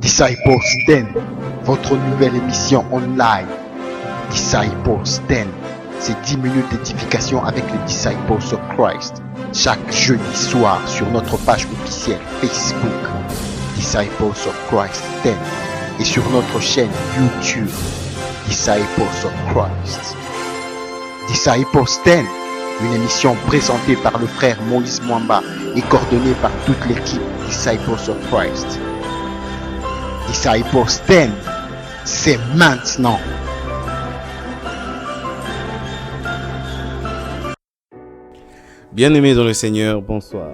Disciples 10, votre nouvelle émission online. Disciples 10, c'est 10 minutes d'édification avec les Disciples of Christ. Chaque jeudi soir sur notre page officielle Facebook, Disciples of Christ 10, et sur notre chaîne YouTube, Disciples of Christ. Disciples 10, une émission présentée par le frère Moïse Mwamba et coordonnée par toute l'équipe Disciples of Christ. Disciples 10, c'est maintenant. Bien-aimés dans le Seigneur, bonsoir.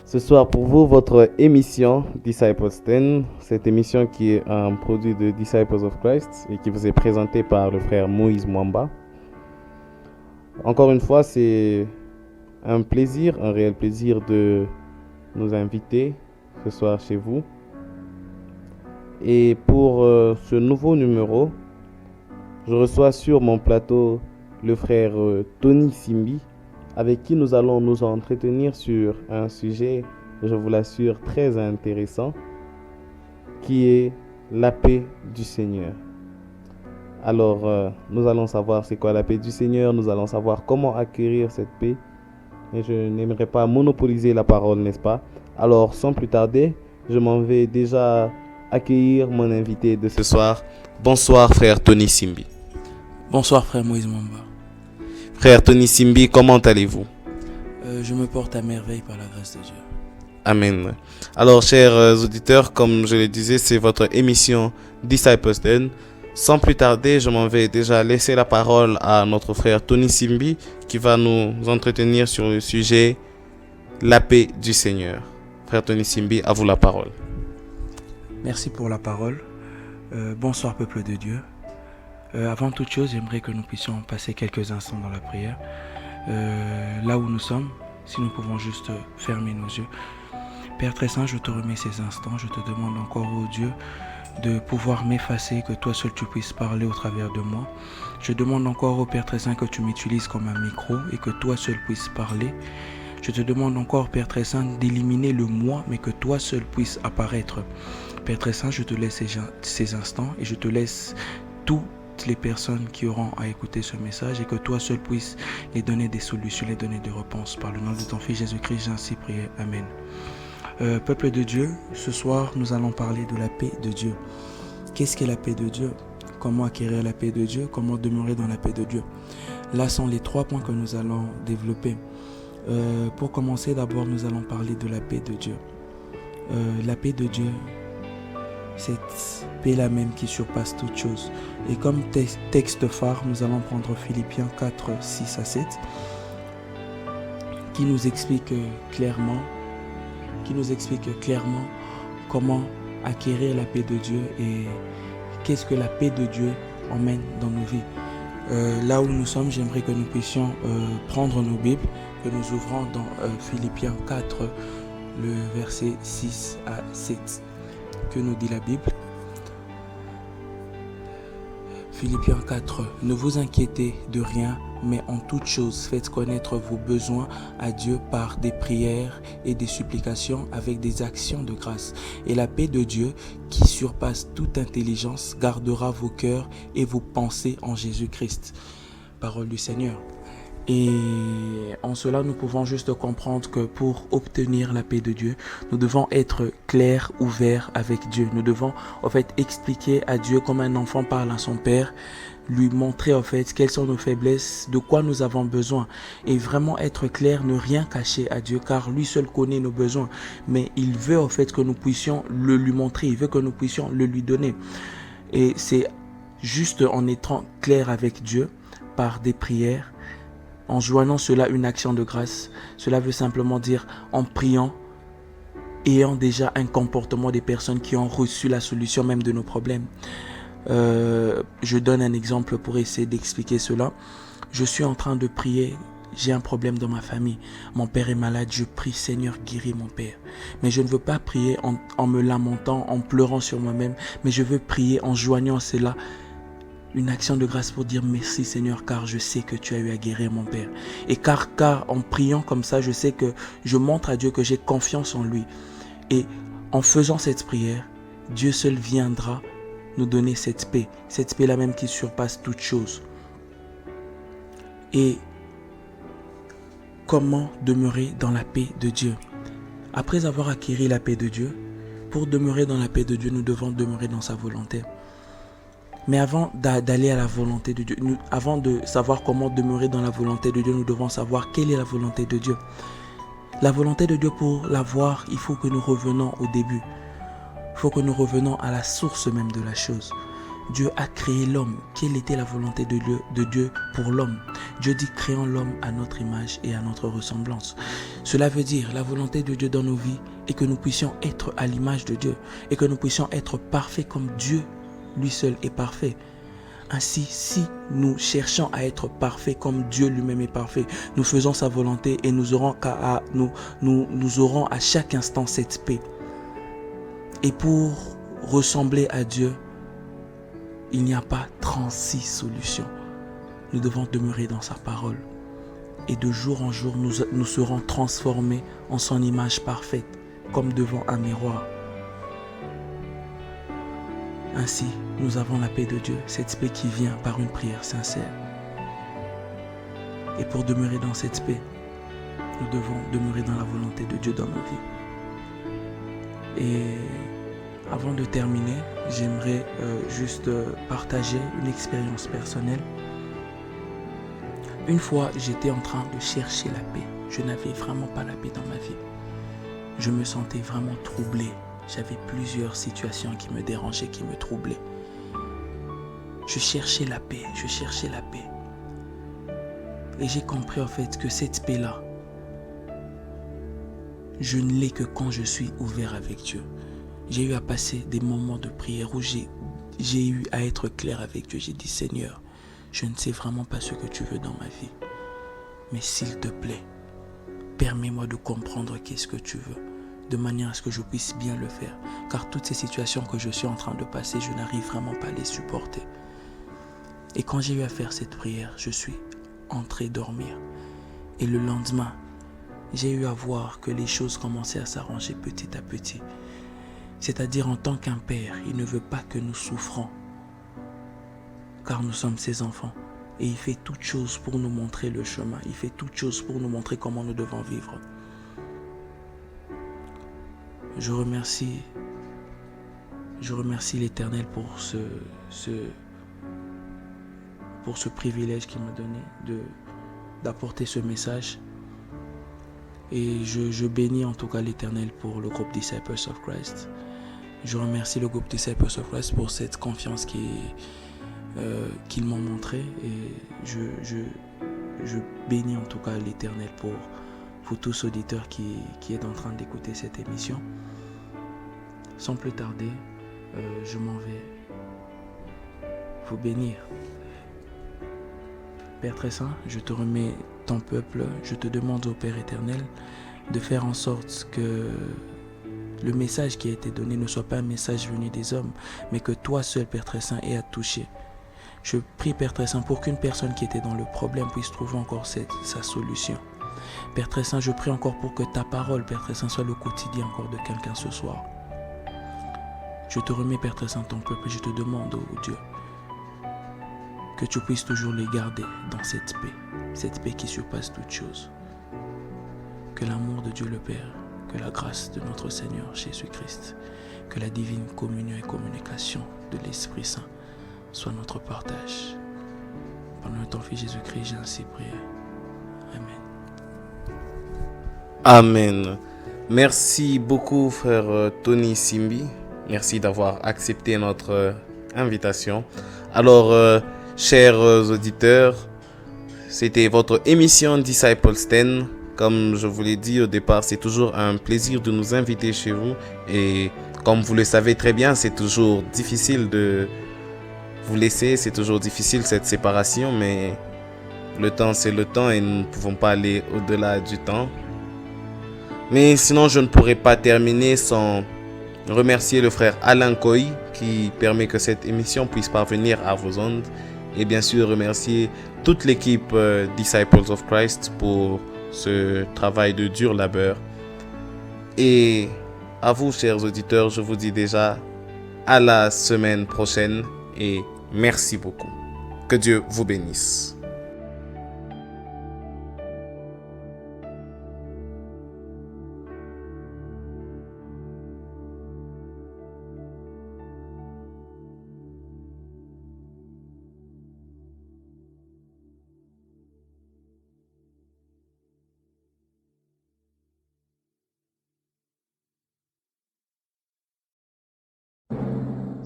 Ce soir pour vous, votre émission Disciples 10, cette émission qui est un produit de Disciples of Christ et qui vous est présentée par le frère Moïse Mwamba. Encore une fois, c'est un plaisir, un réel plaisir de nous inviter ce soir chez vous. Et pour ce nouveau numéro, je reçois sur mon plateau le frère Tony Simbi, avec qui nous allons nous entretenir sur un sujet, je vous l'assure, très intéressant, qui est la paix du Seigneur. Alors, nous allons savoir c'est quoi la paix du Seigneur, nous allons savoir comment acquérir cette paix. Et je n'aimerais pas monopoliser la parole, n'est-ce pas? Alors, sans plus tarder, je m'en vais déjà accueillir mon invité de ce soir. Bonsoir, frère Tony Simbi. Bonsoir, frère Moïse Mwamba. Frère Tony Simbi, comment allez-vous? Je me porte à merveille par la grâce de Dieu. Amen. Alors, chers auditeurs, comme je le disais, c'est votre émission Disciples 10. Sans plus tarder, je m'en vais déjà laisser la parole à notre frère Tony Simbi qui va nous entretenir sur le sujet la paix du Seigneur. Frère Tony Simbi, à vous la parole. Merci pour la parole. Bonsoir, peuple de Dieu. Avant toute chose, j'aimerais que nous puissions passer quelques instants dans la prière. Là où nous sommes, si nous pouvons juste fermer nos yeux. Père très saint, je te remets ces instants. Je te demande encore, ô Dieu, de pouvoir m'effacer, que toi seul tu puisses parler au travers de moi. Je demande encore au Père très saint que tu m'utilises comme un micro et que toi seul puisses parler. Je te demande encore, Père très saint, d'éliminer le moi, mais que toi seul puisses apparaître. Père très saint, je te laisse ces instants et je te laisse toutes les personnes qui auront à écouter ce message et que toi seul puisses les donner des solutions, les donner des réponses. Par le nom de ton Fils Jésus-Christ, j'ai ainsi prié. Amen. Peuple de Dieu, ce soir, nous allons parler de la paix de Dieu. Qu'est-ce qu'est la paix de Dieu? Comment acquérir la paix de Dieu? Comment demeurer dans la paix de Dieu? Là sont les 3 points que nous allons développer. Pour commencer, d'abord, nous allons parler de la paix de Dieu. La paix de Dieu, cette paix-là même qui surpasse toute chose. Et comme texte phare, nous allons prendre Philippiens 4, 6 à 7, qui nous explique clairement comment acquérir la paix de Dieu et qu'est-ce que la paix de Dieu emmène dans nos vies. Là où nous sommes, j'aimerais que nous puissions prendre nos Bibles, que nous ouvrons dans Philippiens 4, le verset 6 à 7. Que nous dit la Bible? Philippiens 4. Ne vous inquiétez de rien, mais en toute chose, faites connaître vos besoins à Dieu par des prières et des supplications avec des actions de grâce. Et la paix de Dieu, qui surpasse toute intelligence, gardera vos cœurs et vos pensées en Jésus-Christ. Parole du Seigneur. Et en cela, nous pouvons juste comprendre que pour obtenir la paix de Dieu, nous devons être clairs, ouverts avec Dieu. Nous devons en fait expliquer à Dieu comme un enfant parle à son père, lui montrer en fait quelles sont nos faiblesses, de quoi nous avons besoin et vraiment être clair, ne rien cacher à Dieu car lui seul connaît nos besoins. Mais il veut en fait que nous puissions le lui montrer, il veut que nous puissions le lui donner. Et c'est juste en étant clair avec Dieu par des prières, en joignant cela une action de grâce. Cela veut simplement dire en priant, ayant déjà un comportement des personnes qui ont reçu la solution même de nos problèmes. Je donne un exemple pour essayer d'expliquer cela. Je suis en train de prier, j'ai un problème dans ma famille. Mon père est malade, je prie, Seigneur, guéris mon père. Mais je ne veux pas prier en me lamentant, en pleurant sur moi-même, mais je veux prier en joignant cela une action de grâce pour dire merci Seigneur, car je sais que tu as eu à guérir mon père. Et car en priant comme ça, je sais que je montre à Dieu que j'ai confiance en lui. Et en faisant cette prière, Dieu seul viendra nous donner cette paix-là même qui surpasse toute chose. Et comment demeurer dans la paix de Dieu? Après avoir acquis la paix de Dieu, pour demeurer dans la paix de Dieu, nous devons demeurer dans sa volonté. Mais avant d'aller à la volonté de Dieu, avant de savoir comment demeurer dans la volonté de Dieu, nous devons savoir quelle est la volonté de Dieu. La volonté de Dieu, pour l'avoir, il faut que nous revenons au début. Il faut que nous revenons à la source même de la chose. Dieu a créé l'homme. Quelle était la volonté de Dieu pour l'homme? Dieu dit: créons l'homme à notre image et à notre ressemblance. Cela veut dire la volonté de Dieu dans nos vies est que nous puissions être à l'image de Dieu et que nous puissions être parfaits comme Dieu lui seul est parfait. Ainsi, si nous cherchons à être parfaits comme Dieu lui-même est parfait, nous faisons sa volonté et nous aurons à chaque instant cette paix. Et pour ressembler à Dieu, il n'y a pas 36 solutions. Nous devons demeurer dans sa parole. Et de jour en jour, nous serons transformés en son image parfaite, comme devant un miroir. Ainsi, nous avons la paix de Dieu, cette paix qui vient par une prière sincère. Et pour demeurer dans cette paix, nous devons demeurer dans la volonté de Dieu dans nos vies. Et avant de terminer, j'aimerais juste partager une expérience personnelle. Une fois, j'étais en train de chercher la paix. Je n'avais vraiment pas la paix dans ma vie. Je me sentais vraiment troublé. J'avais plusieurs situations qui me dérangeaient, qui me troublaient. Je cherchais la paix. Et j'ai compris en fait que cette paix-là, je ne l'ai que quand je suis ouvert avec Dieu. J'ai eu à passer des moments de prière où j'ai eu à être clair avec Dieu. J'ai dit: Seigneur, je ne sais vraiment pas ce que tu veux dans ma vie. Mais s'il te plaît, permets-moi de comprendre qu'est-ce que tu veux, de manière à ce que je puisse bien le faire. Car toutes ces situations que je suis en train de passer, je n'arrive vraiment pas à les supporter. Et quand j'ai eu à faire cette prière, je suis entré dormir. Et le lendemain, j'ai eu à voir que les choses commençaient à s'arranger petit à petit. C'est-à-dire, en tant qu'un père, il ne veut pas que nous souffrons, car nous sommes ses enfants. Et il fait toutes choses pour nous montrer le chemin. Il fait toutes choses pour nous montrer comment nous devons vivre. Je remercie l'Éternel pour ce privilège qu'il m'a donné d'apporter ce message. Et je bénis en tout cas l'Éternel pour le groupe Disciples of Christ. Je remercie le groupe Disciples of Christ pour cette confiance qu'ils m'ont montré. Et je bénis en tout cas l'Éternel pour vous tous auditeurs qui êtes en train d'écouter cette émission. Sans plus tarder, je m'en vais vous bénir. Père très saint, je te remets ton peuple, je te demande au Père éternel de faire en sorte que le message qui a été donné ne soit pas un message venu des hommes, mais que toi seul, Père très saint, aies à toucher. Je prie, Père très saint, pour qu'une personne qui était dans le problème puisse trouver encore sa solution. Père très saint, je prie encore pour que ta parole, Père très saint, soit le quotidien encore de quelqu'un ce soir. Je te remets, Père très saint, ton peuple, et je te demande, oh Dieu, que tu puisses toujours les garder dans cette paix qui surpasse toute chose. Que l'amour de Dieu le Père, que la grâce de notre Seigneur Jésus-Christ, que la divine communion et communication de l'Esprit Saint soit notre partage. Par notre Fils Jésus-Christ, j'ai ainsi prié. Amen. Amen. Merci beaucoup, frère Tony Simbi. Merci d'avoir accepté notre invitation. Alors, chers auditeurs, c'était votre émission Disciples 10. Comme je vous l'ai dit au départ, c'est toujours un plaisir de nous inviter chez vous. Et comme vous le savez très bien, c'est toujours difficile de vous laisser. C'est toujours difficile cette séparation, mais le temps c'est le temps et nous ne pouvons pas aller au-delà du temps. Mais sinon, je ne pourrais pas terminer sans remercier le frère Alain Coy qui permet que cette émission puisse parvenir à vos ondes. Et bien sûr, remercier toute l'équipe Disciples of Christ pour ce travail de dur labeur. Et à vous, chers auditeurs, je vous dis déjà à la semaine prochaine et merci beaucoup. Que Dieu vous bénisse.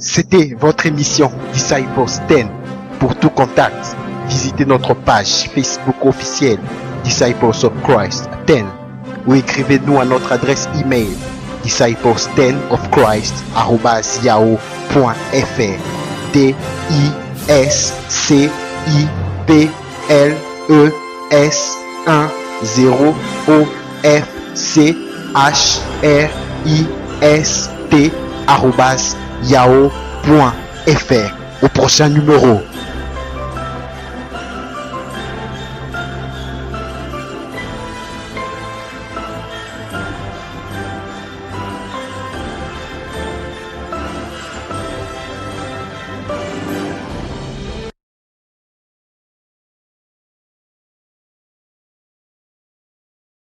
C'était votre émission Disciples 10. Pour tout contact, visitez notre page Facebook officielle Disciples of Christ 10 ou écrivez-nous à notre adresse email disciples10ofchrist@yahoo.fr disciples10ofchrist@yahoo.fr. Au prochain numéro.